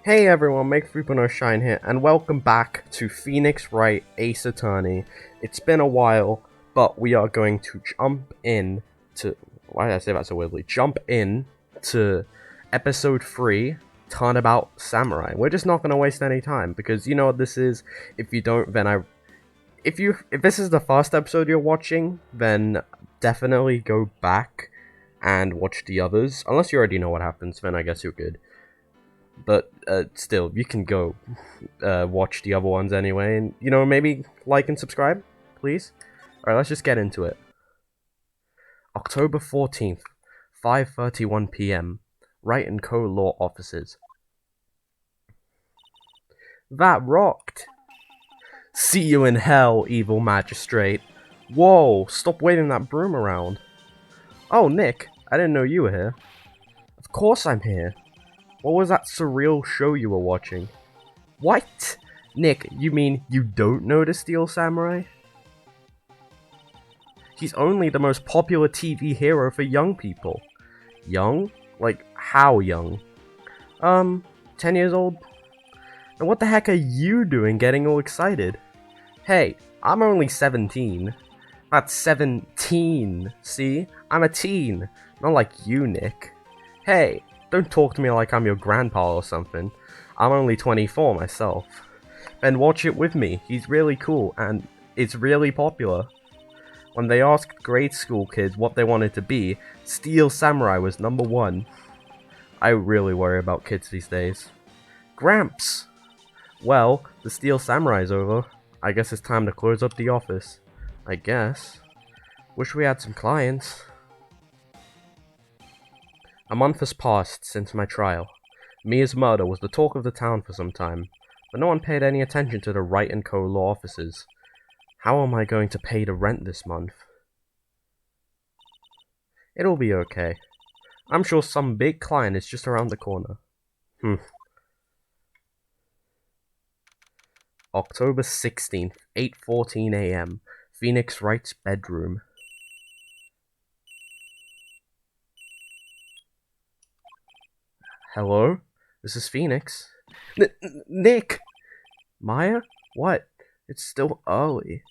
Hey everyone, Make Freepo No Shine here, and welcome back to Phoenix Wright Ace Attorney. It's been a while, but we are going to jump in to... Why did I say that so weirdly? Jump in to episode 3, Turnabout Samurai. We're just not going to waste any time, because you know what this is. If you don't, then If this is the first episode you're watching, then definitely go back and watch the others. Unless you already know what happens, then I guess you're good. But still, you can go watch the other ones anyway, and maybe like and subscribe, please. All right, let's just get into it. October 14th, 5:31 p.m. Wright & Co. Law Offices. That rocked. See you in hell, evil magistrate. Whoa! Stop waving that broom around. Oh, Nick, I didn't know you were here. Of course I'm here. What was that surreal show you were watching? What? Nick, you mean you don't know the Steel Samurai? He's only the most popular TV hero for young people. Young? Like, how young? 10 years old? And what the heck are you doing getting all excited? Hey, I'm only 17. That's 17, see? I'm a teen, not like you, Nick. Hey, don't talk to me like I'm your grandpa or something. I'm only 24 myself. And watch it with me. He's really cool, and it's really popular. When they asked grade school kids what they wanted to be, Steel Samurai was number 1. I really worry about kids these days. Gramps! Well, the Steel Samurai's over. I guess it's time to close up the office. I guess. Wish we had some clients. A month has passed since my trial. Mia's murder was the talk of the town for some time, but no one paid any attention to the Wright & Co. law offices. How am I going to pay the rent this month? It'll be okay. I'm sure some big client is just around the corner. October 16th, 8:14 a.m. Phoenix Wright's bedroom. Hello? This is Phoenix. Nick! Maya? What? It's still early.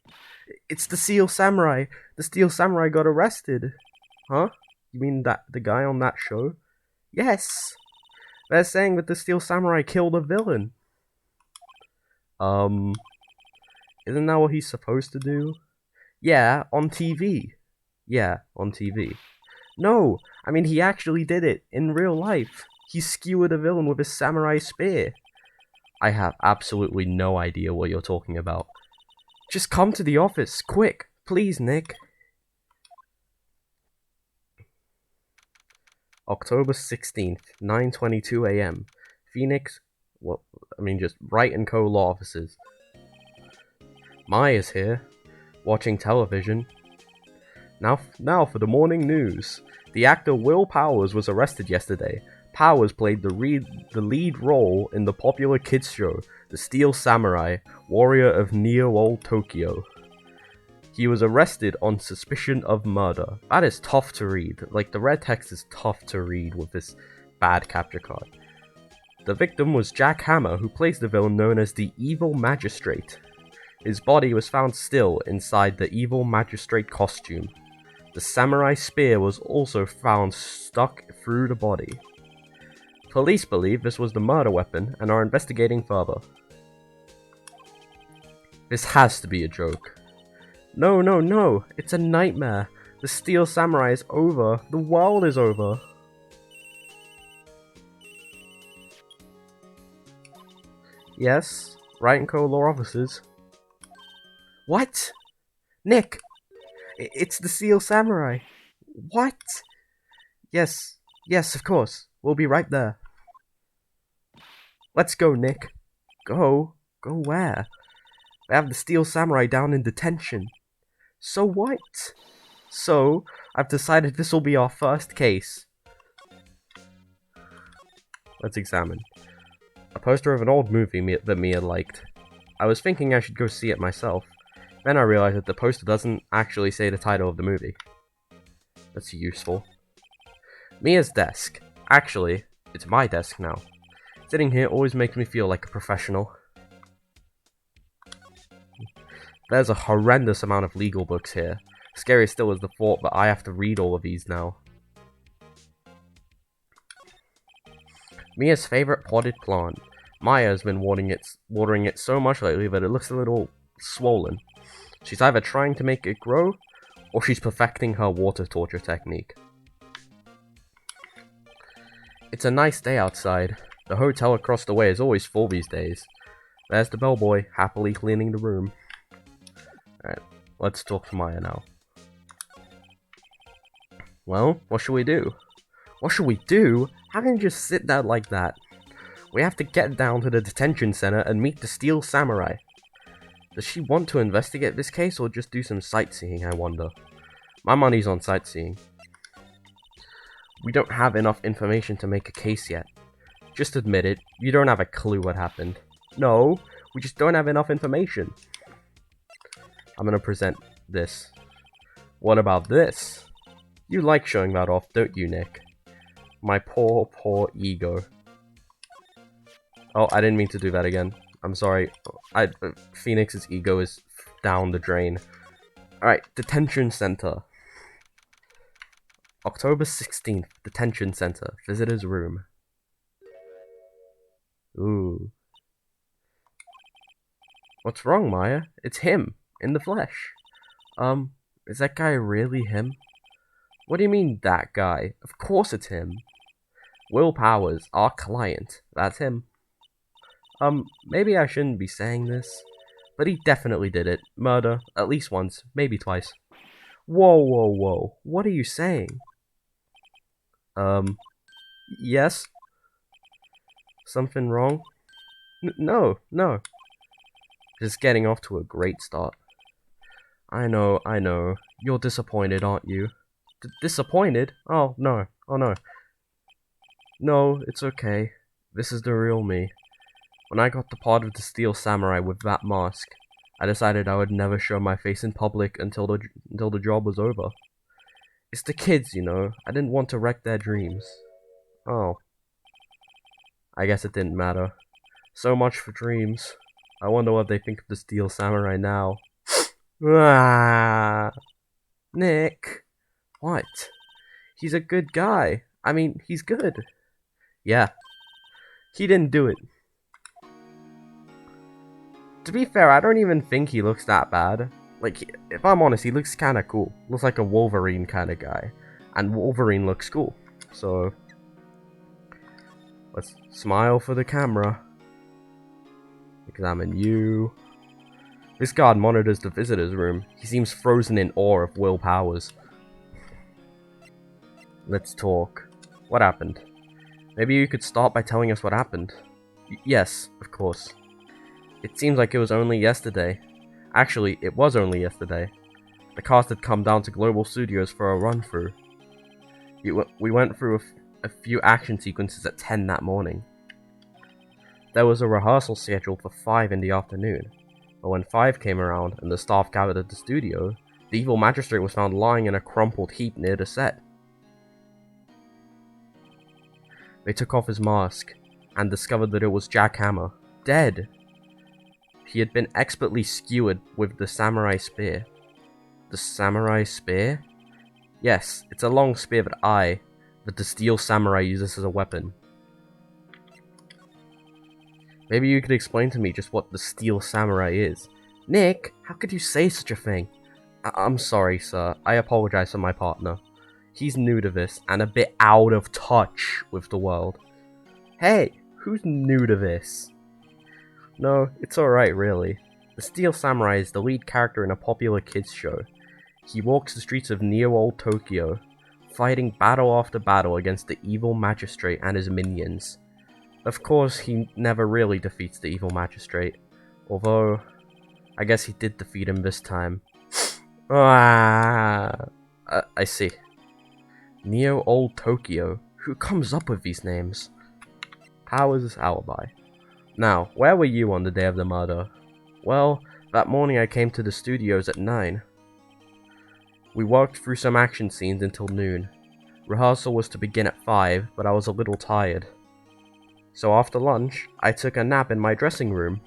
It's the Steel Samurai. The Steel Samurai got arrested. Huh? You mean that the guy on that show? Yes! They're saying that the Steel Samurai killed a villain. Isn't that what he's supposed to do? Yeah, on TV. Yeah, on TV. No! I mean, he actually did it, in real life. He skewered a villain with his samurai spear. I have absolutely no idea what you're talking about. Just come to the office, quick, please, Nick. October 16th, 9:22 a.m. Phoenix, just Wright & Co. law offices. Maya's here, watching television. Now for the morning news. The actor Will Powers was arrested yesterday. Powers played the lead role in the popular kids show, The Steel Samurai, Warrior of Neo-Old Tokyo. He was arrested on suspicion of murder. That is tough to read. Like, the red text is tough to read with this bad capture card. The victim was Jack Hammer, who plays the villain known as the Evil Magistrate. His body was found still inside the Evil Magistrate costume. The samurai spear was also found stuck through the body. Police believe this was the murder weapon and are investigating further. This has to be a joke. No, it's a nightmare. The Steel Samurai is over. The world is over. Yes, Wright & Co. law offices. What? Nick! It's the Steel Samurai. What? Yes, of course. We'll be right there. Let's go, Nick. Go? Go where? They have the Steel Samurai down in detention. So what? So, I've decided this will be our first case. Let's examine. A poster of an old movie that Mia liked. I was thinking I should go see it myself. Then I realized that the poster doesn't actually say the title of the movie. That's useful. Mia's desk. Actually, it's my desk now. Sitting here always makes me feel like a professional. There's a horrendous amount of legal books here. Scary still is the thought that I have to read all of these now. Mia's favorite potted plant. Maya has been watering it so much lately that it looks a little swollen. She's either trying to make it grow, or she's perfecting her water torture technique. It's a nice day outside. The hotel across the way is always full these days. There's the bellboy, happily cleaning the room. Alright, let's talk to Maya now. Well, what should we do? What should we do? How can you just sit there like that? We have to get down to the detention center and meet the Steel Samurai. Does she want to investigate this case or just do some sightseeing, I wonder? My money's on sightseeing. We don't have enough information to make a case yet. Just admit it, you don't have a clue what happened. No, we just don't have enough information. I'm gonna present this. What about this? You like showing that off, don't you, Nick? My poor, poor ego. Oh, I didn't mean to do that again. I'm sorry. Phoenix's ego is down the drain. Alright, detention center. October 16th, detention center, visitor's room. Ooh. What's wrong, Maya? It's him, in the flesh. Is that guy really him? What do you mean, that guy? Of course it's him. Will Powers, our client. That's him. Maybe I shouldn't be saying this, but he definitely did it. Murder, at least once, maybe twice. Whoa, whoa, whoa. What are you saying? Yes? Something wrong? No. Just getting off to a great start. I know. You're disappointed, aren't you? Disappointed? Oh, no. No, it's okay. This is the real me. When I got the part of the Steel Samurai with that mask, I decided I would never show my face in public until the job was over. It's the kids, you know. I didn't want to wreck their dreams. Oh. I guess it didn't matter. So much for dreams. I wonder what they think of the Steel Samurai now. Ah, Nick. What? He's a good guy. I mean, he's good. Yeah. He didn't do it. To be fair, I don't even think he looks that bad. Like, if I'm honest, he looks kinda cool. Looks like a Wolverine kinda guy. And Wolverine looks cool. So, let's smile for the camera. Examine you. This guard monitors the visitor's room. He seems frozen in awe of Will Powers. Let's talk. What happened? Maybe you could start by telling us what happened. Yes, of course. It seems like it was only yesterday. Actually, it was only yesterday. The cast had come down to Global Studios for a run-through. We went through a few action sequences at 10 that morning. There was a rehearsal scheduled for 5 in the afternoon, but when 5 came around and the staff gathered at the studio, the evil magistrate was found lying in a crumpled heap near the set. They took off his mask and discovered that it was Jack Hammer, dead. He had been expertly skewered with the samurai spear. The samurai spear? Yes, it's a long spear that the Steel Samurai, uses as a weapon. Maybe you could explain to me just what the Steel Samurai is. Nick, how could you say such a thing? I'm sorry, sir. I apologize for my partner. He's new to this and a bit out of touch with the world. Hey, who's new to this? No, it's alright, really. The Steel Samurai is the lead character in a popular kids show. He walks the streets of Neo-Old Tokyo, fighting battle after battle against the evil magistrate and his minions. Of course, he never really defeats the evil magistrate, although I guess he did defeat him this time. I see. Neo-Old Tokyo. Who comes up with these names? Powers' alibi. Now, where were you on the day of the murder? Well, that morning I came to the studios at 9. We worked through some action scenes until noon. Rehearsal was to begin at 5, but I was a little tired. So after lunch, I took a nap in my dressing room.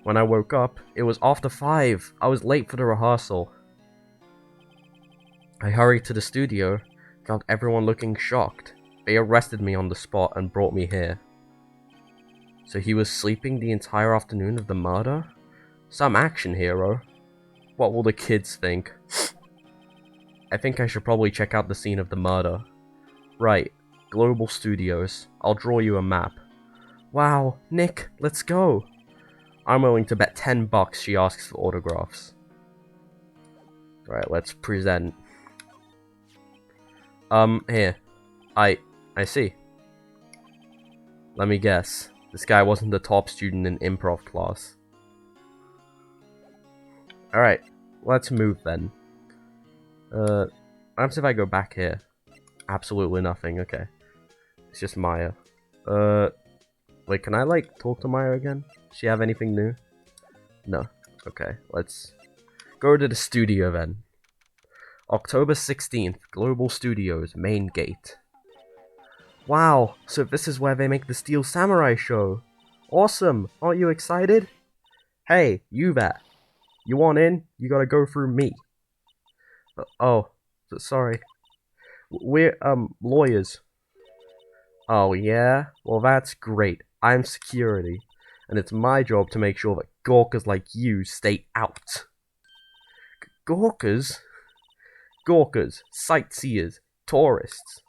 When I woke up, it was after 5. I was late for the rehearsal. I hurried to the studio, found everyone looking shocked. They arrested me on the spot and brought me here. So he was sleeping the entire afternoon of the murder? Some action hero. What will the kids think? I think I should probably check out the scene of the murder. Right, Global Studios. I'll draw you a map. Wow, Nick, let's go. I'm willing to bet $10 she asks for autographs. Right, let's present. Here. I see. Let me guess. This guy wasn't the top student in improv class. Alright, let's move then. What happens if I go back here? Absolutely nothing, okay. It's just Maya. Wait, can I, like, talk to Maya again? Does she have anything new? No. Okay, let's go to the studio then. October 16th, Global Studios, main gate. Wow, so this is where they make the Steel Samurai show. Awesome, aren't you excited? Hey, you there. You want in? You gotta go through me. Sorry. We're, lawyers. Oh, yeah? Well, that's great. I'm security. And it's my job to make sure that gawkers like you stay out. Gawkers? Gawkers, sightseers, tourists.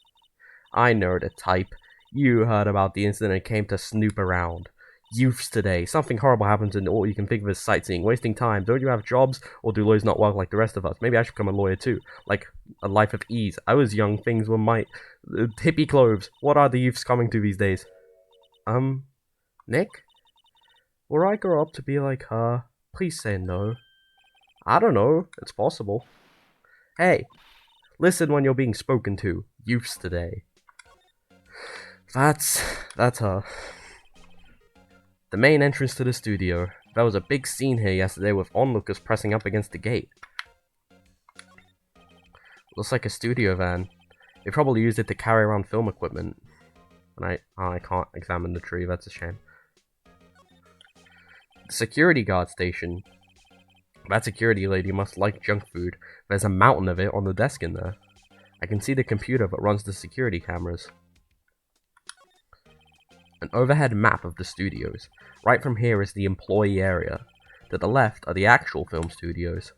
I know the type. You heard about the incident and came to snoop around. Youths today. Something horrible happens and all you can think of is sightseeing. Wasting time. Don't you have jobs? Or do lawyers not work like the rest of us? Maybe I should become a lawyer too. Like a life of ease. I was young. Things were my... hippie clothes. What are the youths coming to these days? Nick? Will I grow up to be like her? Please say no. I don't know. It's possible. Hey. Listen when you're being spoken to. Youths today. That's her. The main entrance to the studio. There was a big scene here yesterday with onlookers pressing up against the gate. Looks like a studio van. They probably used it to carry around film equipment. And I can't examine the tree, that's a shame. The security guard station. That security lady must like junk food. There's a mountain of it on the desk in there. I can see the computer that runs the security cameras. An overhead map of the studios. Right from here is the employee area. To the left are the actual film studios.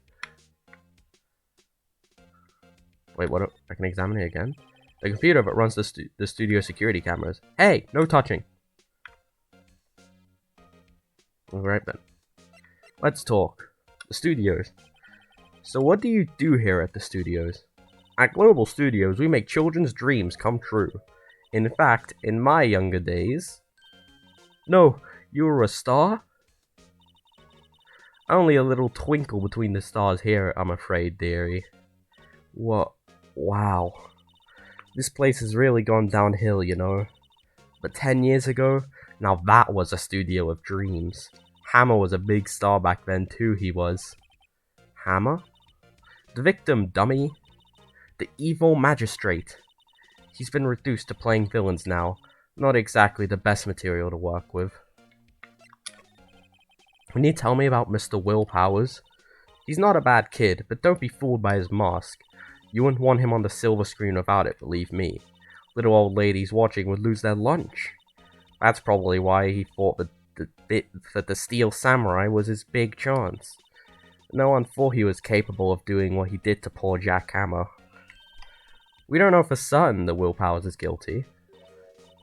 Wait, what? I can examine it again? The computer that runs the studio security cameras. Hey, no touching. Alright then. Let's talk. The studios. So what do you do here at the studios? At Global Studios, we make children's dreams come true. In fact, in my younger days... No, you were a star? Only a little twinkle between the stars here, I'm afraid, dearie. What? Wow. This place has really gone downhill, you know. But 10 years ago, now that was a studio of dreams. Hammer was a big star back then too, he was. Hammer? The victim, dummy. The evil magistrate. He's been reduced to playing villains now. Not exactly the best material to work with. Can you tell me about Mr. Will Powers? He's not a bad kid, but don't be fooled by his mask. You wouldn't want him on the silver screen without it, believe me. Little old ladies watching would lose their lunch. That's probably why he thought that the Steel Samurai was his big chance. No one thought he was capable of doing what he did to poor Jack Hammer. We don't know for certain that Will Powers is guilty.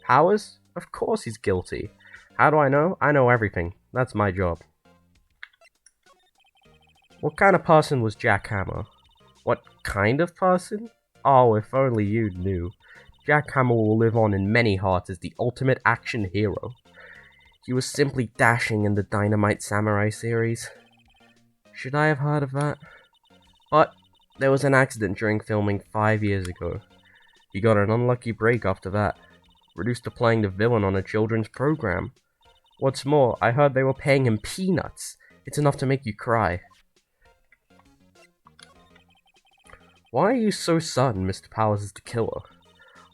Powers? Of course he's guilty. How do I know? I know everything. That's my job. What kind of person was Jack Hammer? What kind of person? Oh, if only you knew. Jack Hammer will live on in many hearts as the ultimate action hero. He was simply dashing in the Dynamite Samurai series. Should I have heard of that? But there was an accident during filming 5 years ago. He got an unlucky break after that. Reduced to playing the villain on a children's program. What's more, I heard they were paying him peanuts. It's enough to make you cry. Why are you so certain Mr. Powers is the killer?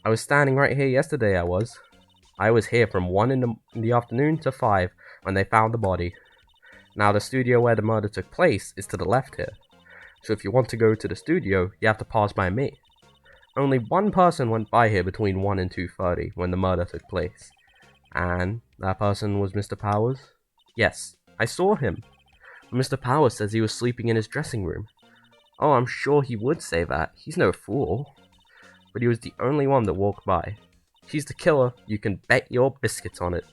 I was standing right here yesterday, I was. I was here from 1 in the afternoon to 5 when they found the body. Now the studio where the murder took place is to the left here. So if you want to go to the studio, you have to pass by me. Only one person went by here between 1 and 2:30 when the murder took place. And that person was Mr. Powers? Yes, I saw him. Mr. Powers says he was sleeping in his dressing room. Oh, I'm sure he would say that. He's no fool. But he was the only one that walked by. He's the killer. You can bet your biscuits on it.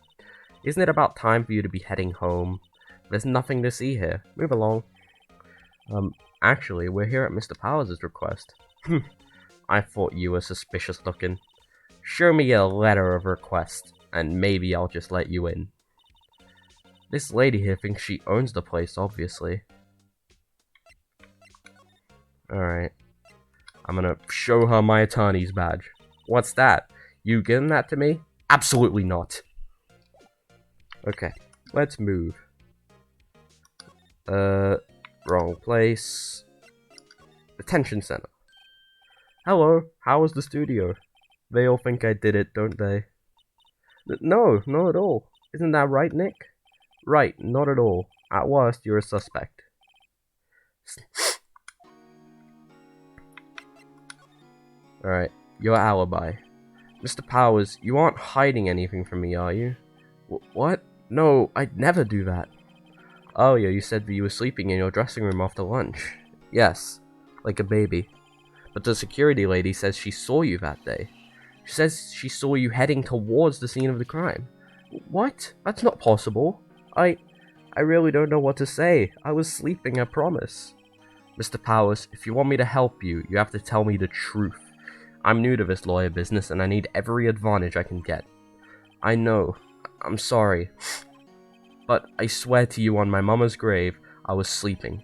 Isn't it about time for you to be heading home? There's nothing to see here. Move along. Actually, we're here at Mr. Powers' request. I thought you were suspicious looking. Show me a letter of request, and maybe I'll just let you in. This lady here thinks she owns the place, obviously. Alright. I'm gonna show her my attorney's badge. What's that? You giving that to me? Absolutely not. Okay, let's move. Wrong place. Detention center. Hello, how was the studio? They all think I did it, don't they? No, not at all. Isn't that right, Nick? Right, not at all. At worst, you're a suspect. Alright, your alibi. Mr. Powers, you aren't hiding anything from me, are you? What? No, I'd never do that. Oh yeah, you said that you were sleeping in your dressing room after lunch. Yes, like a baby. But the security lady says she saw you that day. She says she saw you heading towards the scene of the crime. What? That's not possible. I really don't know what to say. I was sleeping, I promise. Mr. Powers, if you want me to help you, you have to tell me the truth. I'm new to this lawyer business and I need every advantage I can get. I know. I'm sorry. But I swear to you on my mama's grave, I was sleeping.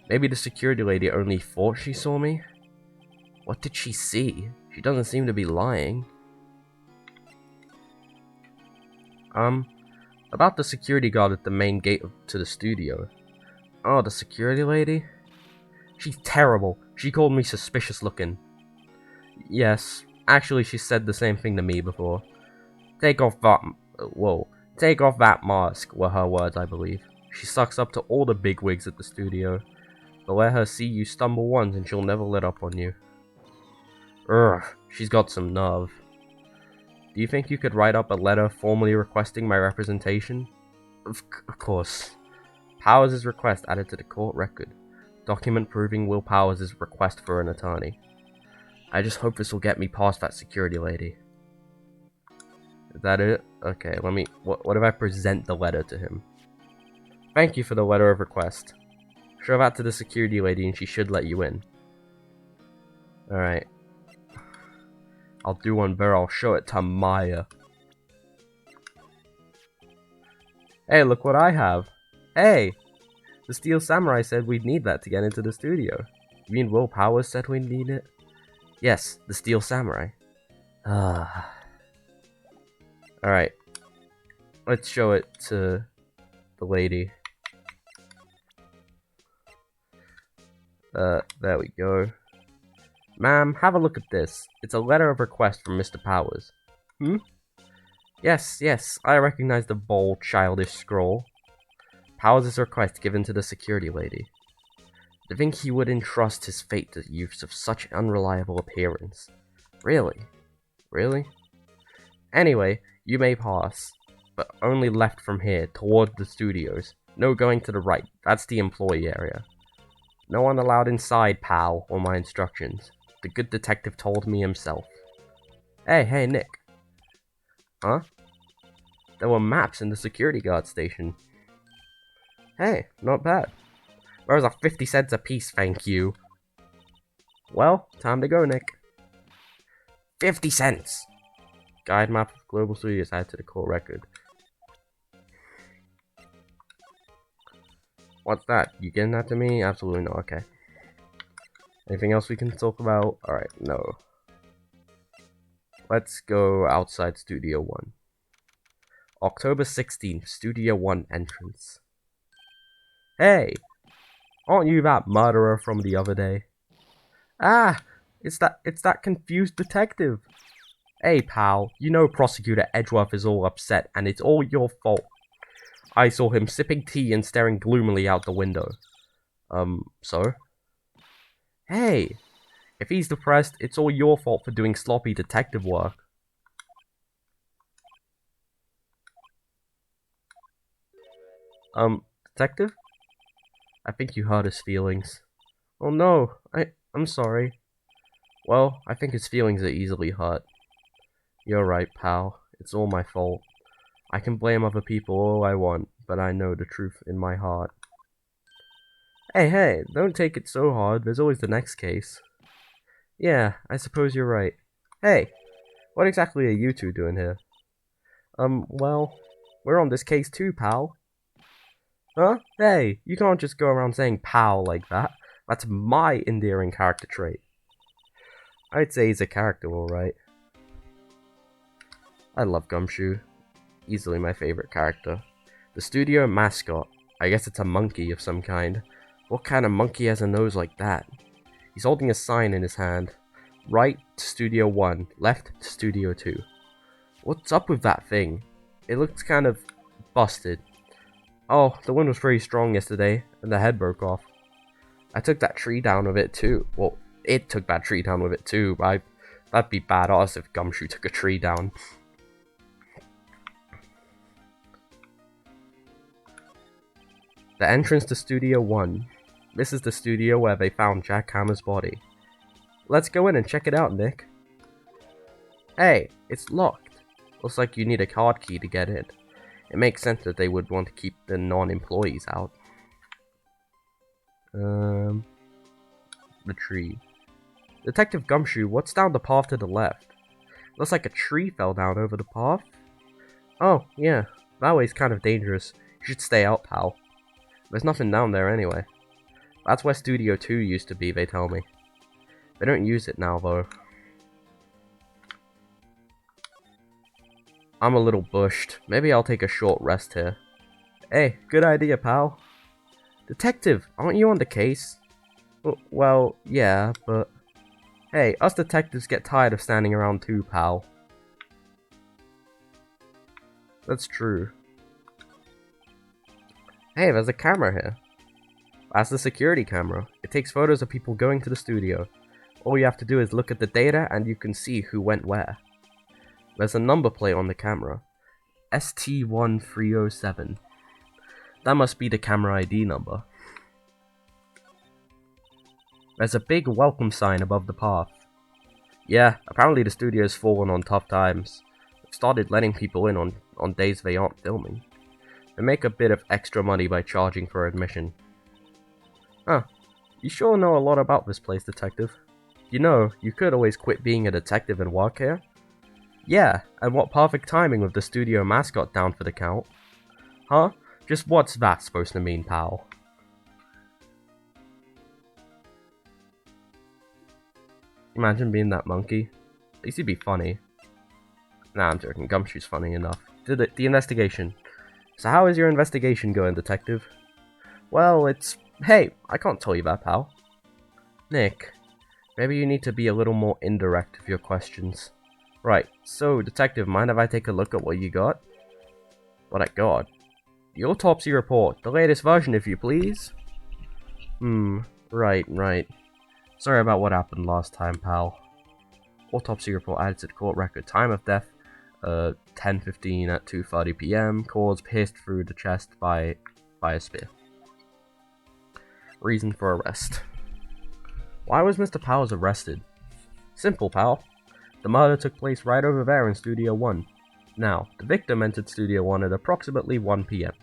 Maybe the security lady only thought she saw me? What did she see? She doesn't seem to be lying. About the security guard at the main gate to the studio. Oh, the security lady? She's terrible. She called me suspicious looking. Yes, actually she said the same thing to me before. Take off that mask, were her words, I believe. She sucks up to all the bigwigs at the studio. But let her see you stumble once and she'll never let up on you. Ugh, she's got some nerve. Do you think you could write up a letter formally requesting my representation? Of course. Powers' request added to the court record. Document proving Will Powers' request for an attorney. I just hope this will get me past that security lady. Is that it? Okay, let me... What if I present the letter to him? Thank you for the letter of request. Show that to the security lady and she should let you in. Alright. I'll do one better, I'll show it to Maya. Hey, look what I have. Hey! The Steel Samurai said we'd need that to get into the studio. You mean Will Powers said we'd need it? Yes, the Steel Samurai. Alright. Let's show it to the lady. There we go. Ma'am, have a look at this. It's a letter of request from Mr. Powers. Yes, I recognize the bold, childish scroll. Powers' request given to the security lady. To think he would entrust his fate to youths of such unreliable appearance. Really? Really? Anyway, you may pass, but only left from here, toward the studios. No going to the right, that's the employee area. No one allowed inside, pal, or my instructions. The good detective told me himself. Hey, Nick. Huh? There were maps in the security guard station. Hey, not bad. Where's a 50 cents a piece, thank you? Well, time to go, Nick. 50 cents! Guide map of Global Studios added to the court record. What's that? You getting that to me? Absolutely not, okay. Anything else we can talk about? Alright, no. Let's go outside Studio 1. October 16th, Studio 1 entrance. Hey! Aren't you that murderer from the other day? Ah! It's that confused detective! Hey pal, you know Prosecutor Edgeworth is all upset and it's all your fault. I saw him sipping tea and staring gloomily out the window. So? Hey, if he's depressed, it's all your fault for doing sloppy detective work. Detective? I think you hurt his feelings. Oh no, I'm sorry. Well, I think his feelings are easily hurt. You're right, pal. It's all my fault. I can blame other people all I want, but I know the truth in my heart. Hey, don't take it so hard. There's always the next case. Yeah, I suppose you're right. Hey, what exactly are you two doing here? Well, we're on this case too, pal. Huh? Hey, you can't just go around saying pal like that. That's my endearing character trait. I'd say he's a character, alright. I love Gumshoe. Easily my favorite character. The studio mascot. I guess it's a monkey of some kind. What kind of monkey has a nose like that? He's holding a sign in his hand. Right to Studio 1, left to Studio 2. What's up with that thing? It looks kind of busted. Oh, the wind was pretty strong yesterday, and the head broke off. I took that tree down with it too. Well, it took that tree down with it too. That'd be badass if Gumshoe took a tree down. The entrance to Studio 1. This is the studio where they found Jack Hammer's body. Let's go in and check it out, Nick. Hey, it's locked. Looks like you need a card key to get in. It makes sense that they would want to keep the non-employees out. The tree. Detective Gumshoe, what's down the path to the left? Looks like a tree fell down over the path. Oh, yeah. That way's kind of dangerous. You should stay out, pal. There's nothing down there anyway. That's where Studio 2 used to be, they tell me. They don't use it now, though. I'm a little bushed. Maybe I'll take a short rest here. Hey, good idea, pal. Detective, aren't you on the case? Well, yeah, but... Hey, us detectives get tired of standing around too, pal. That's true. Hey, there's a camera here. That's the security camera. It takes photos of people going to the studio. All you have to do is look at the data and you can see who went where. There's a number plate on the camera. ST1307. That must be the camera ID number. There's a big welcome sign above the path. Yeah, apparently the studio's fallen on tough times. They've started letting people in on days they aren't filming. They make a bit of extra money by charging for admission. Huh. You sure know a lot about this place, detective. You know, you could always quit being a detective and work here. Yeah, and what perfect timing with the studio mascot down for the count. Huh? Just what's that supposed to mean, pal? Imagine being that monkey. At least he'd be funny. Nah, I'm joking. Gumshoe's funny enough. The investigation. So how is your investigation going, detective? Well, it's... Hey, I can't tell you that, pal. Nick, maybe you need to be a little more indirect with your questions. Right, so, detective, mind if I take a look at what you got? What I got? The autopsy report, the latest version, if you please. Right. Sorry about what happened last time, pal. Autopsy report added to the court record. Time of death, 10:15 at 2:30 PM. Cause pierced through the chest by a spear. Reason for arrest. Why was Mr. Powers arrested? Simple, pal. The murder took place right over there in Studio 1. Now, the victim entered Studio 1 at approximately 1 PM.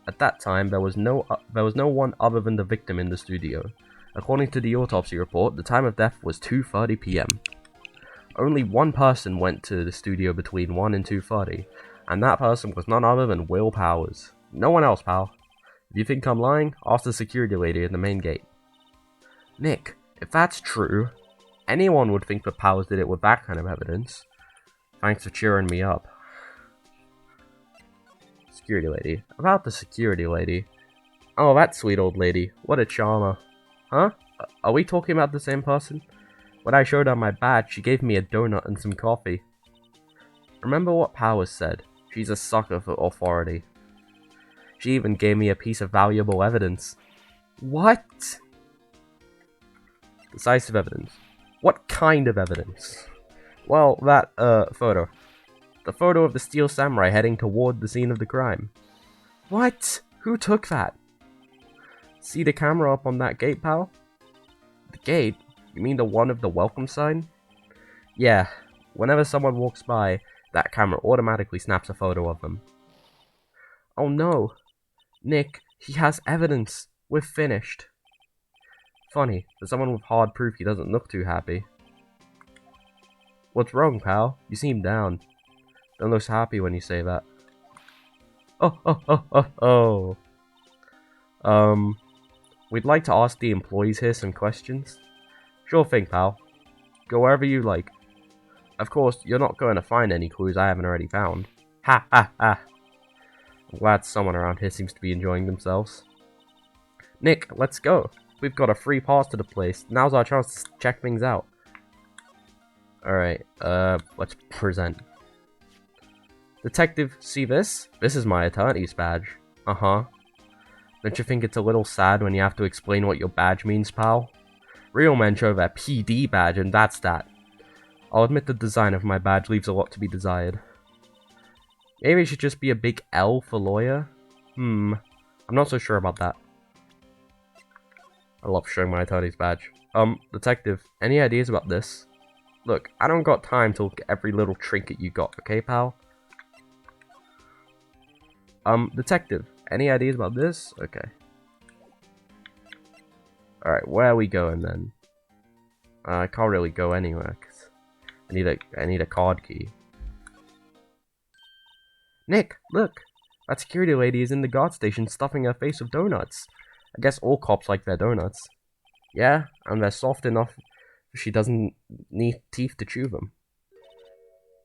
At that time, there was no one other than the victim in the studio. According to the autopsy report, the time of death was 2:30 PM. Only one person went to the studio between 1 and 2:30, and that person was none other than Will Powers. No one else, pal. If you think I'm lying, ask the security lady at the main gate. Nick, if that's true, anyone would think that Powers did it with that kind of evidence. Thanks for cheering me up. Security lady. About the security lady. Oh, that sweet old lady. What a charmer. Huh? Are we talking about the same person? When I showed her my badge, she gave me a donut and some coffee. Remember what Powers said. She's a sucker for authority. She even gave me a piece of valuable evidence. What? Decisive evidence. What kind of evidence? Well, that, photo. The photo of the Steel Samurai heading toward the scene of the crime. What? Who took that? See the camera up on that gate, pal? The gate? You mean the one of the welcome sign? Yeah. Whenever someone walks by, that camera automatically snaps a photo of them. Oh no. Nick, he has evidence. We're finished. Funny, for someone with hard proof, he doesn't look too happy. What's wrong, pal? You seem down. Don't look happy when you say that. Oh. We'd like to ask the employees here some questions. Sure thing, pal. Go wherever you like. Of course, you're not going to find any clues I haven't already found. Ha ha ha. I'm glad someone around here seems to be enjoying themselves. Nick, let's go. We've got a free pass to the place. Now's our chance to check things out. Alright, let's present. Detective, see this? This is my attorney's badge. Uh-huh. Don't you think it's a little sad when you have to explain what your badge means, pal? Real men show their PD badge, and that's that. I'll admit the design of my badge leaves a lot to be desired. Maybe it should just be a big L for lawyer? I'm not so sure about that. I love showing my attorney's badge. Detective, any ideas about this? Look, I don't got time to look at every little trinket you got, okay, pal? Detective, any ideas about this? Okay. Alright, where are we going then? I can't really go anywhere, 'cause I need a card key. Nick, look! That security lady is in the guard station stuffing her face with donuts. I guess all cops like their donuts. Yeah, and they're soft enough she doesn't need teeth to chew them.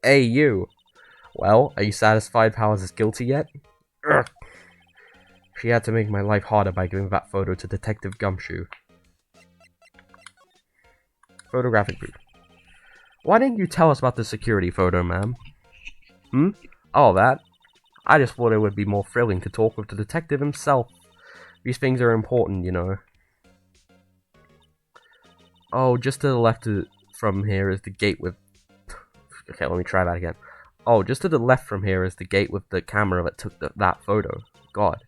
Hey, you! Well, are you satisfied Powers is guilty yet? Ugh. She had to make my life harder by giving that photo to Detective Gumshoe. Photographic proof. Why didn't you tell us about the security photo, ma'am? Oh, that? I just thought it would be more thrilling to talk with the detective himself. These things are important, you know. Oh, just to the left from here is the gate with... Okay, let me try that again. Oh, just to the left from here is the gate with the camera that took that photo. God.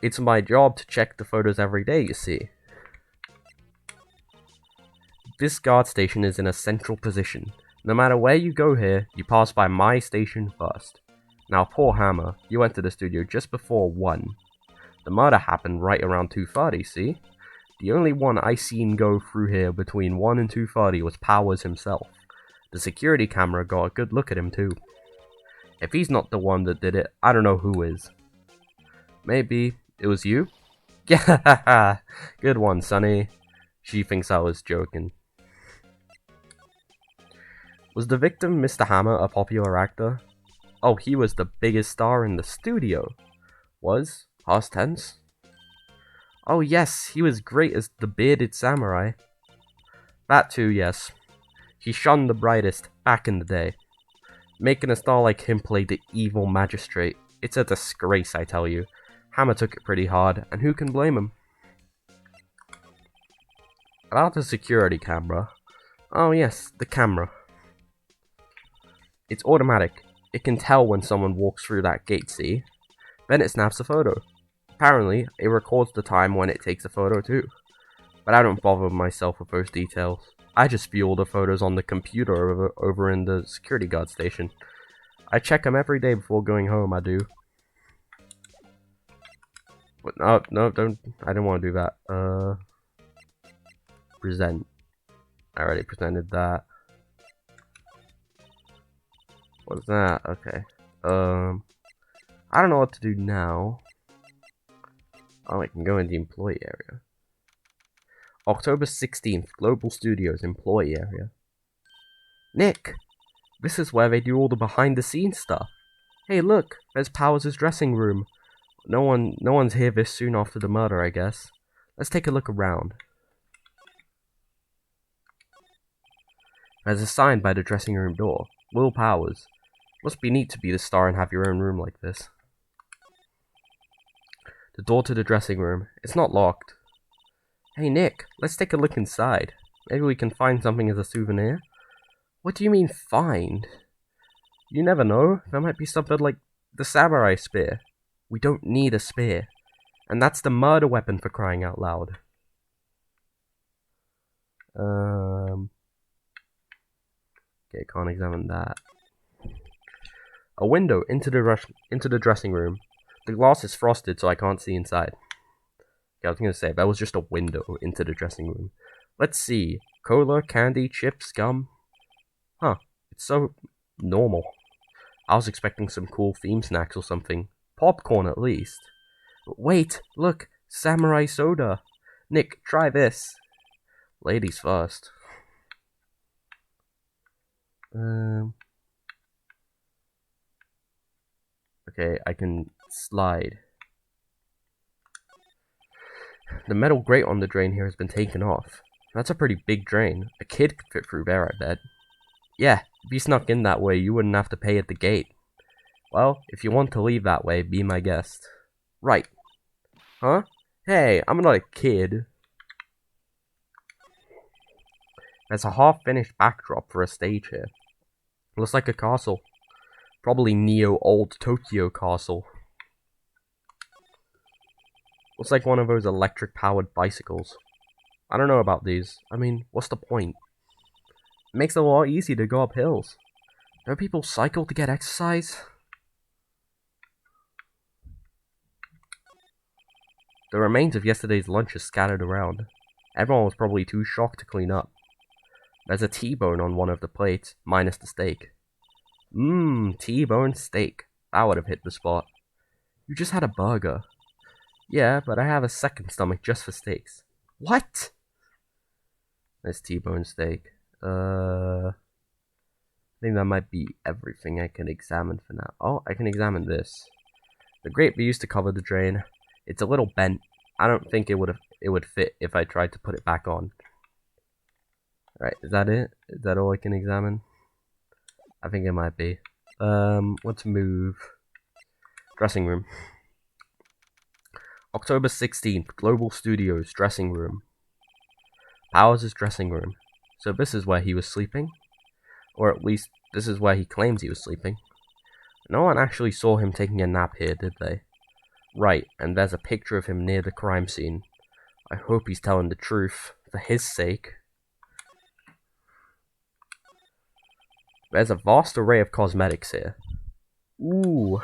It's my job to check the photos every day, you see. This guard station is in a central position. No matter where you go here, you pass by my station first. Now, poor Hammer, you went to the studio just before 1. The murder happened right around 2:30, see? The only one I seen go through here between 1 and 2:30 was Powers himself. The security camera got a good look at him too. If he's not the one that did it, I don't know who is. Maybe it was you? Yeah, good one, Sonny. She thinks I was joking. Was the victim Mr. Hammer a popular actor? Oh, he was the biggest star in the studio. Was? Past tense? Oh yes, he was great as the bearded samurai. That too, yes. He shone the brightest back in the day. Making a star like him play the evil magistrate. It's a disgrace, I tell you. Hammer took it pretty hard, and who can blame him? About the security camera. Oh yes, the camera. It's automatic. It can tell when someone walks through that gate, see? Then it snaps a photo. Apparently, it records the time when it takes a photo too. But I don't bother myself with those details. I just view all the photos on the computer over in the security guard station. I check them every day before going home, I do. But no, don't. I don't want to do that. Present. I already presented that. What's that? Okay. I don't know what to do now. Oh, I can go in the employee area. October 16th, Global Studios employee area. Nick! This is where they do all the behind-the-scenes stuff. Hey, look! There's Powers' dressing room. No one's here this soon after the murder, I guess. Let's take a look around. There's a sign by the dressing room door. Will Powers. Must be neat to be the star and have your own room like this. The door to the dressing room. It's not locked. Hey Nick, let's take a look inside. Maybe we can find something as a souvenir? What do you mean, find? You never know. There might be something like the samurai spear. We don't need a spear. And that's the murder weapon, for crying out loud. Okay, can't examine that. A window into the dressing room. The glass is frosted, so I can't see inside. Okay, I was gonna say, that was just a window into the dressing room. Let's see. Cola, candy, chips, gum. Huh, it's so normal. I was expecting some cool theme snacks or something. Popcorn, at least. But wait, look, samurai soda. Nick, try this. Ladies first. Okay, I can slide. The metal grate on the drain here has been taken off. That's a pretty big drain. A kid could fit through there, I bet. Yeah, if you snuck in that way, you wouldn't have to pay at the gate. Well, if you want to leave that way, be my guest. Right. Huh? Hey, I'm not a kid. There's a half-finished backdrop for a stage here. Looks like a castle. Probably Neo Old Tokyo Castle. Looks like one of those electric-powered bicycles. I don't know about these. I mean, what's the point? It makes it a lot easier to go up hills. Don't people cycle to get exercise? The remains of yesterday's lunch are scattered around. Everyone was probably too shocked to clean up. There's a T-bone on one of the plates, minus the steak. Mmm, T-bone steak. That would have hit the spot. You just had a burger. Yeah, but I have a second stomach just for steaks. What? There's T-bone steak. I think that might be everything I can examine for now. Oh, I can examine this. The grate we used to cover the drain. It's a little bent. I don't think it would fit if I tried to put it back on. Alright, is that it? Is that all I can examine? I think it might be. Let's move. Dressing room. October 16th, Global Studios, dressing room. Powers' dressing room. So this is where he was sleeping? Or at least, this is where he claims he was sleeping. No one actually saw him taking a nap here, did they? Right, and there's a picture of him near the crime scene. I hope he's telling the truth, for his sake. There's a vast array of cosmetics here. Ooh,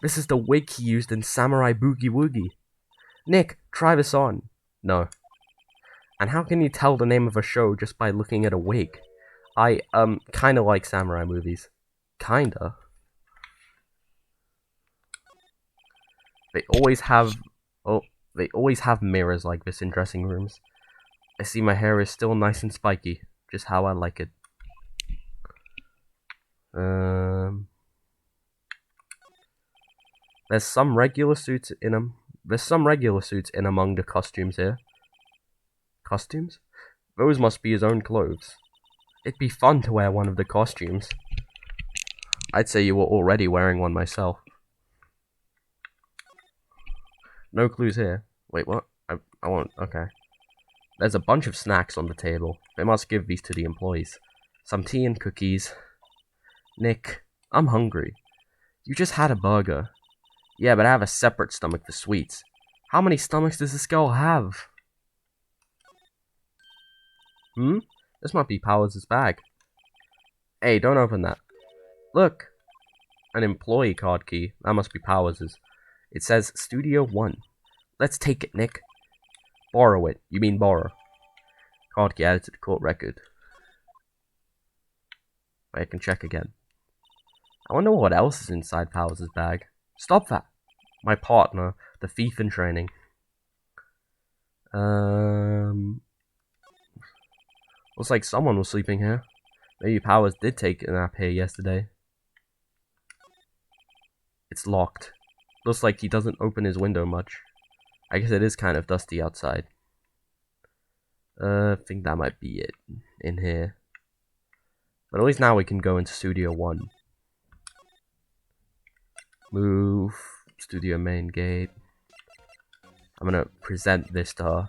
this is the wig he used in Samurai Boogie Woogie. Nick, try this on. No. And how can you tell the name of a show just by looking at a wig? I, kinda like samurai movies. Kinda. They always have mirrors like this in dressing rooms. I see my hair is still nice and spiky, just how I like it. There's some regular suits in them. There's some regular suits in among the costumes here. Costumes? Those must be his own clothes. It'd be fun to wear one of the costumes. I'd say you were already wearing one myself. No clues here. Wait, what? I won't. Okay. There's a bunch of snacks on the table. They must give these to the employees. Some tea and cookies. Nick, I'm hungry. You just had a burger. Yeah, but I have a separate stomach for sweets. How many stomachs does this girl have? This might be Powers' bag. Hey, don't open that. Look! An employee card key. That must be Powers'. It says Studio 1. Let's take it, Nick. Borrow it. You mean borrow. Card key added to the court record. Wait, I can check again. I wonder what else is inside Powers' bag. Stop that! My partner, the thief in training. Looks like someone was sleeping here. Maybe Powers did take a nap here yesterday. It's locked. Looks like he doesn't open his window much. I guess it is kind of dusty outside. I think that might be it in here. But at least now we can go into Studio 1. Move. Studio main gate. I'm gonna present this to her.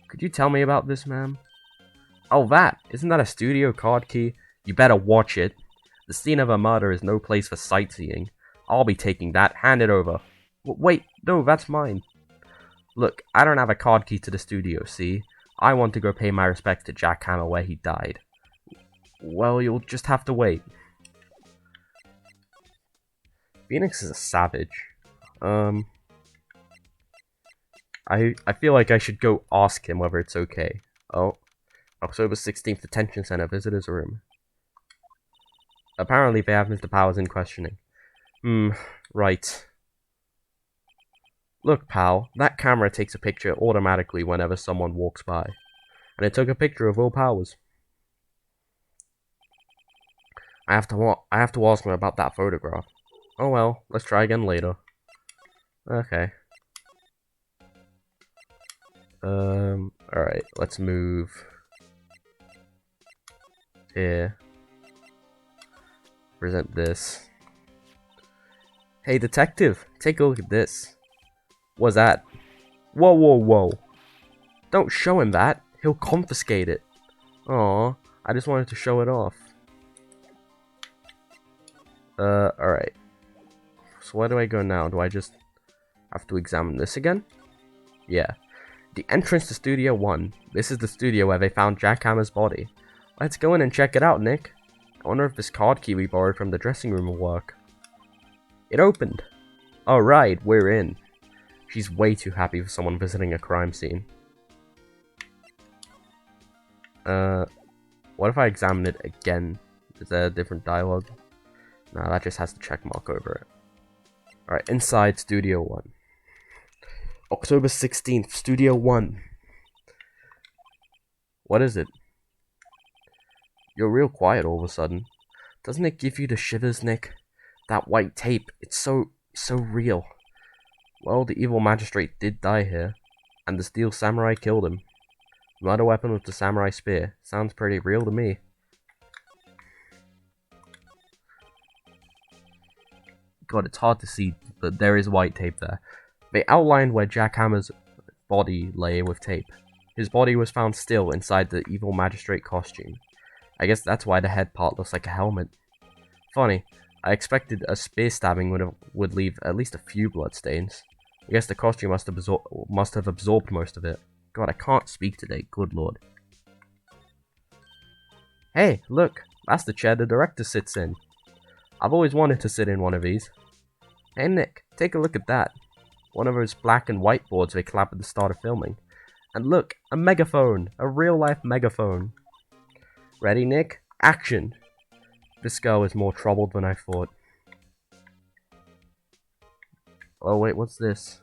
Could you tell me about this, ma'am? Oh, that! Isn't that a studio card key? You better watch it. The scene of a murder is no place for sightseeing. I'll be taking that. Hand it over. Wait, no, that's mine. Look, I don't have a card key to the studio, see? I want to go pay my respects to Jack Hammer where he died. Well, you'll just have to wait. Phoenix is a savage. I feel like I should go ask him whether it's okay. Oh, October 16th Detention Center Visitors Room. Apparently they have Mr. Powers in questioning. Right. Look, pal, that camera takes a picture automatically whenever someone walks by. And it took a picture of Will Powers. I have to ask him about that photograph. Oh well, let's try again later. Okay. Alright, let's move here. Present this. Hey detective, take a look at this. What's that? Whoa, whoa, whoa. Don't show him that. He'll confiscate it. Aw, I just wanted to show it off. Alright. So where do I go now? Do I just have to examine this again? Yeah. The entrance to Studio 1. This is the studio where they found Jack Hammer's body. Let's go in and check it out, Nick. I wonder if this card key we borrowed from the dressing room will work. It opened. Alright, we're in. She's way too happy for someone visiting a crime scene. What if I examine it again? Is there a different dialogue? No, that just has the check mark over it. Alright, inside Studio 1. October 16th, Studio 1. What is it? You're real quiet all of a sudden. Doesn't it give you the shivers, Nick? That white tape, it's so real. Well, the evil magistrate did die here, and the steel samurai killed him. The murder weapon was the samurai spear. Sounds pretty real to me. God, it's hard to see, but there is white tape there. They outlined where Jack Hammer's body lay with tape. His body was found still inside the evil magistrate costume. I guess that's why the head part looks like a helmet. Funny, I expected a spear stabbing would leave at least a few bloodstains. I guess the costume must have absorbed most of it. God, I can't speak today, good lord. Hey, look, that's the chair the director sits in. I've always wanted to sit in one of these. Hey Nick, take a look at that. One of those black and white boards they clap at the start of filming. And look, a megaphone, a real-life megaphone. Ready, Nick? Action! This girl is more troubled than I thought. Oh wait, what's this?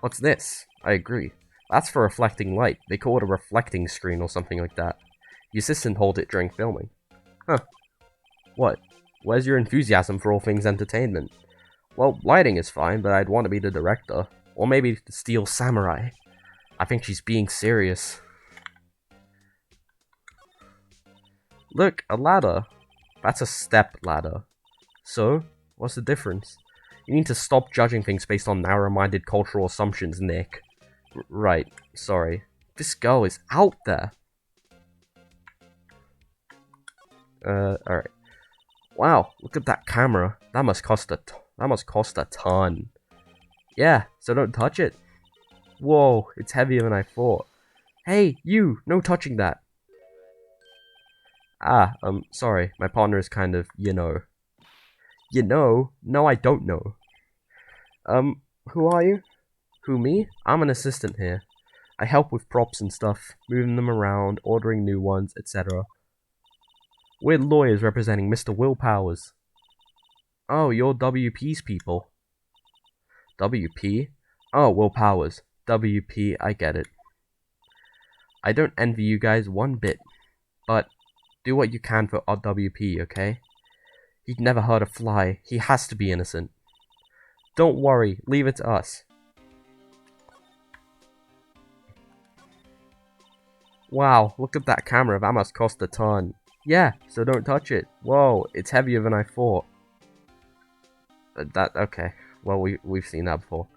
What's this? I agree. That's for reflecting light. They call it a reflecting screen or something like that. The assistant holds it during filming. Huh. What? Where's your enthusiasm for all things entertainment? Well, lighting is fine, but I'd want to be the director. Or maybe the Steel Samurai. I think she's being serious. Look, a ladder. That's a step ladder. So, what's the difference? You need to stop judging things based on narrow-minded cultural assumptions, Nick. Right, sorry. This girl is out there. Alright. Wow, look at that camera. That must cost a ton. Yeah, so don't touch it. Whoa, it's heavier than I thought. Hey, you! No touching that! Sorry. My partner is kind of, you know. You know? No, I don't know. Who are you? Who, me? I'm an assistant here. I help with props and stuff, moving them around, ordering new ones, etc. We're lawyers representing Mr. Will Powers. Oh, you're WP's people. WP? Oh, Will Powers. WP, I get it. I don't envy you guys one bit, but do what you can for our WP, okay? He'd never hurt a fly. He has to be innocent. Don't worry, leave it to us. Wow, look at that camera. That must cost a ton. Yeah, so don't touch it. Whoa, it's heavier than I thought. Okay. Well, we've seen that before.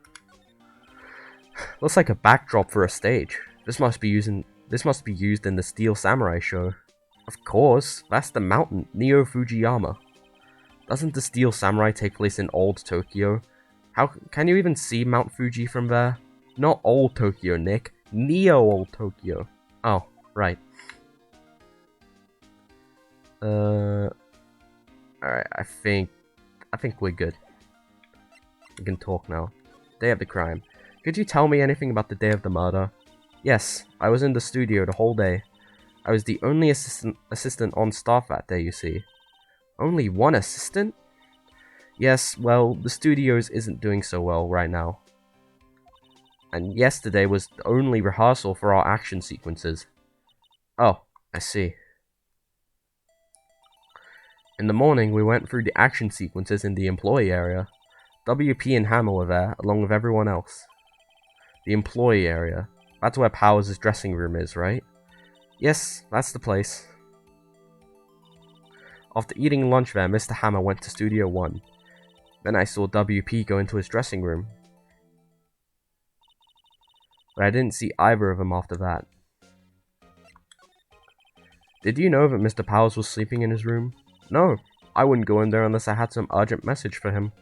Looks like a backdrop for a stage. This must be used in the Steel Samurai show. Of course, that's the mountain, Neo Fujiyama. Doesn't the Steel Samurai take place in old Tokyo? How can you even see Mount Fuji from there? Not old Tokyo, Nick. Neo old Tokyo. Oh, right. Alright, I think we're good. We can talk now. Day of the crime. Could you tell me anything about the day of the murder? Yes, I was in the studio the whole day. I was the only assistant on staff that day, you see. Only one assistant? Yes, well, the studios isn't doing so well right now. And yesterday was the only rehearsal for our action sequences. Oh, I see. In the morning, we went through the action sequences in the employee area. WP and Hammer were there, along with everyone else. The employee area. That's where Powers' dressing room is, right? Yes, that's the place. After eating lunch there, Mr. Hammer went to Studio 1. Then I saw WP go into his dressing room. But I didn't see either of them after that. Did you know that Mr. Powers was sleeping in his room? No, I wouldn't go in there unless I had some urgent message for him.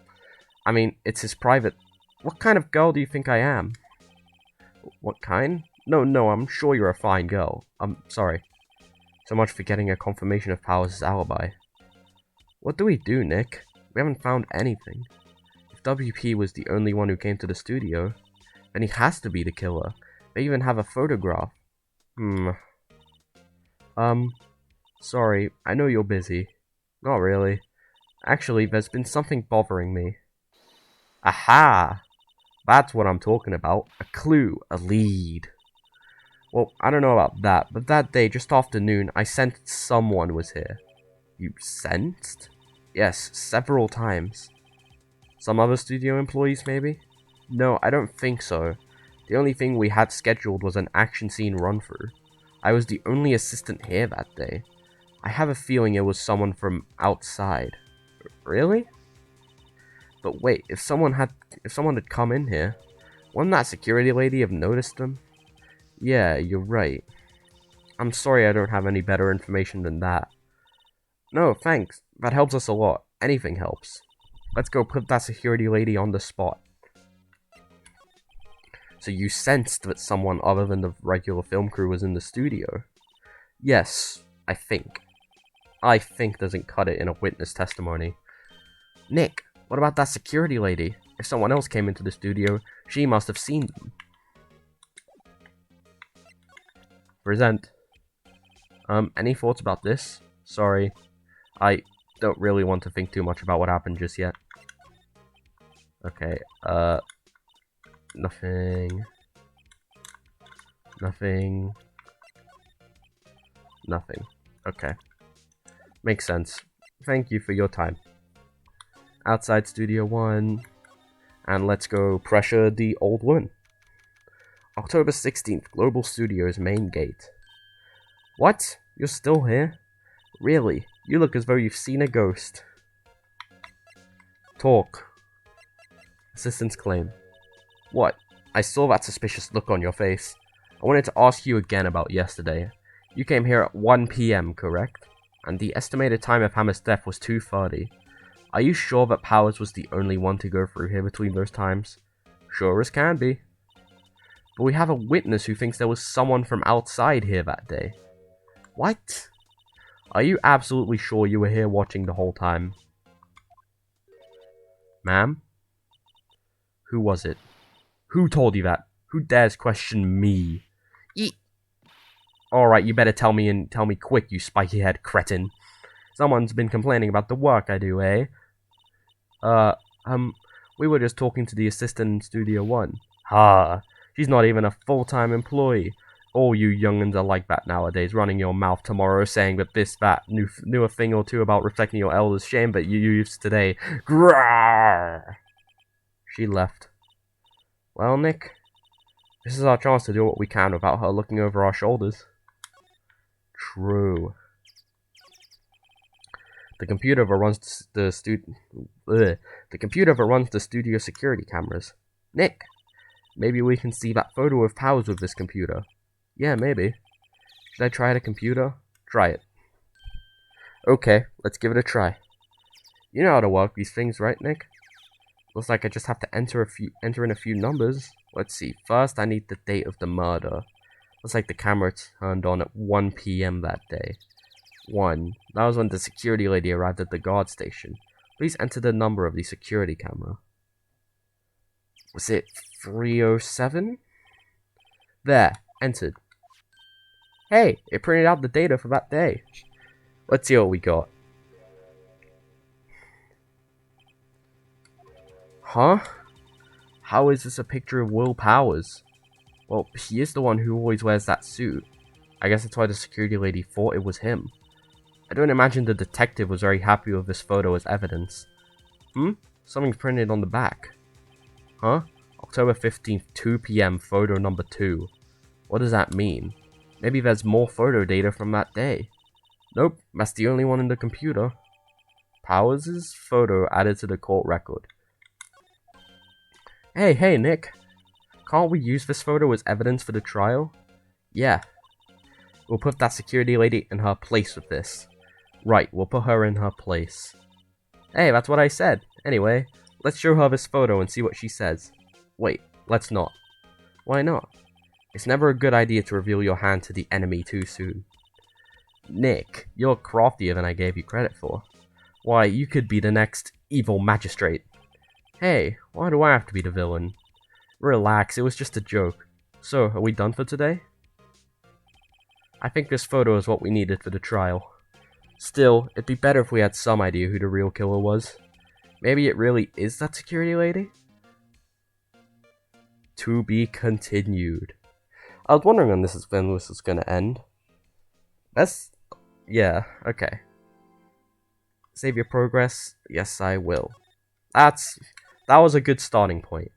I mean, it's his private... What kind of girl do you think I am? What kind? No, I'm sure you're a fine girl. I'm sorry. So much for getting a confirmation of Powers' alibi. What do we do, Nick? We haven't found anything. If WP was the only one who came to the studio, then he has to be the killer. They even have a photograph. Sorry, I know you're busy. Not really. Actually, there's been something bothering me. Aha! That's what I'm talking about. A clue, a lead. Well, I don't know about that, but that day, just after noon, I sensed someone was here. You sensed? Yes, several times. Some other studio employees, maybe? No, I don't think so. The only thing we had scheduled was an action scene run-through. I was the only assistant here that day. I have a feeling it was someone from outside. Really? But wait, if someone had come in here, wouldn't that security lady have noticed them? Yeah, you're right. I'm sorry I don't have any better information than that. No, thanks. That helps us a lot. Anything helps. Let's go put that security lady on the spot. So you sensed that someone other than the regular film crew was in the studio? Yes, I think. I think doesn't cut it in a witness testimony. Nick, what about that security lady? If someone else came into the studio, she must have seen them. Present. Any thoughts about this? Sorry. I don't really want to think too much about what happened just yet. Okay, nothing. Nothing. Nothing. Okay. Makes sense. Thank you for your time. Outside Studio 1. And let's go pressure the old woman. October 16th, Global Studios main gate. What? You're still here? Really? You look as though you've seen a ghost. Talk. Assistant's claim. What? I saw that suspicious look on your face. I wanted to ask you again about yesterday. You came here at 1 PM, correct? And the estimated time of Hammer's death was 2:30. Are you sure that Powers was the only one to go through here between those times? Sure as can be. But we have a witness who thinks there was someone from outside here that day. What? Are you absolutely sure you were here watching the whole time? Ma'am? Who was it? Who told you that? Who dares question me? Alright, you better tell me, and tell me quick, you spiky-head cretin. Someone's been complaining about the work I do, eh? We were just talking to the assistant in Studio 1. Ha! She's not even a full-time employee. All you young'uns are like that nowadays, running your mouth tomorrow, saying that this, that, knew a thing or two about reflecting your elders' shame that you used today. Grrrr! She left. Well, Nick, this is our chance to do what we can without her looking over our shoulders. True. The computer that runs the computer that runs the studio security cameras. Nick, maybe we can see that photo of Powers with this computer. Yeah, maybe. Should I try the computer? Try it. Okay, let's give it a try. You know how to work these things, right, Nick? Looks like I just have to enter in a few numbers. Let's see. First, I need the date of the murder. Looks like the camera turned on at 1 p.m. that day. 1. That was when the security lady arrived at the guard station. Please enter the number of the security camera. Was it 307? There, entered. Hey, it printed out the data for that day. Let's see what we got. Huh? How is this a picture of Will Powers? Well, he is the one who always wears that suit. I guess that's why the security lady thought it was him. I don't imagine the detective was very happy with this photo as evidence. Something's printed on the back. Huh? October 15th, 2 p.m, photo number 2. What does that mean? Maybe there's more photo data from that day. Nope, that's the only one in the computer. Powers' photo added to the court record. Hey, Nick. Can't we use this photo as evidence for the trial? Yeah. We'll put that security lady in her place with this. Right, we'll put her in her place. Hey, that's what I said. Anyway, let's show her this photo and see what she says. Wait, let's not. Why not? It's never a good idea to reveal your hand to the enemy too soon. Nick, you're craftier than I gave you credit for. Why, you could be the next evil magistrate. Hey, why do I have to be the villain? Relax, it was just a joke. So, are we done for today? I think this photo is what we needed for the trial. Still, it'd be better if we had some idea who the real killer was. Maybe it really is that security lady? To be continued. I was wondering when this was gonna end. Yeah, okay. Save your progress? Yes, I will. That was a good starting point.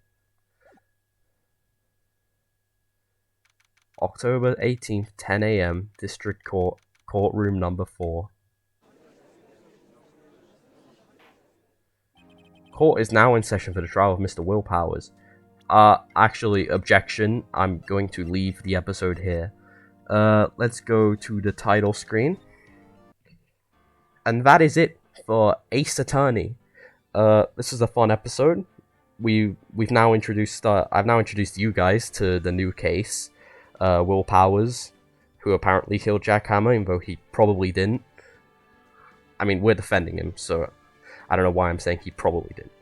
October 18th, 10 a.m, District Court, Courtroom number 4. Court is now in session for the trial of Mr. Will Powers. Actually, objection. I'm going to leave the episode here. Let's go to the title screen. And that is it for Ace Attorney. This is a fun episode. I've now introduced you guys to the new case. Will Powers, who apparently killed Jack Hammer, even though he probably didn't. I mean, we're defending him, so I don't know why I'm saying he probably didn't.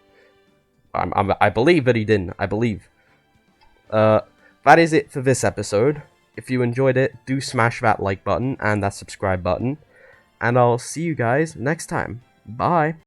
I believe that he didn't. I believe. That is it for this episode. If you enjoyed it, do smash that like button and that subscribe button. And I'll see you guys next time. Bye.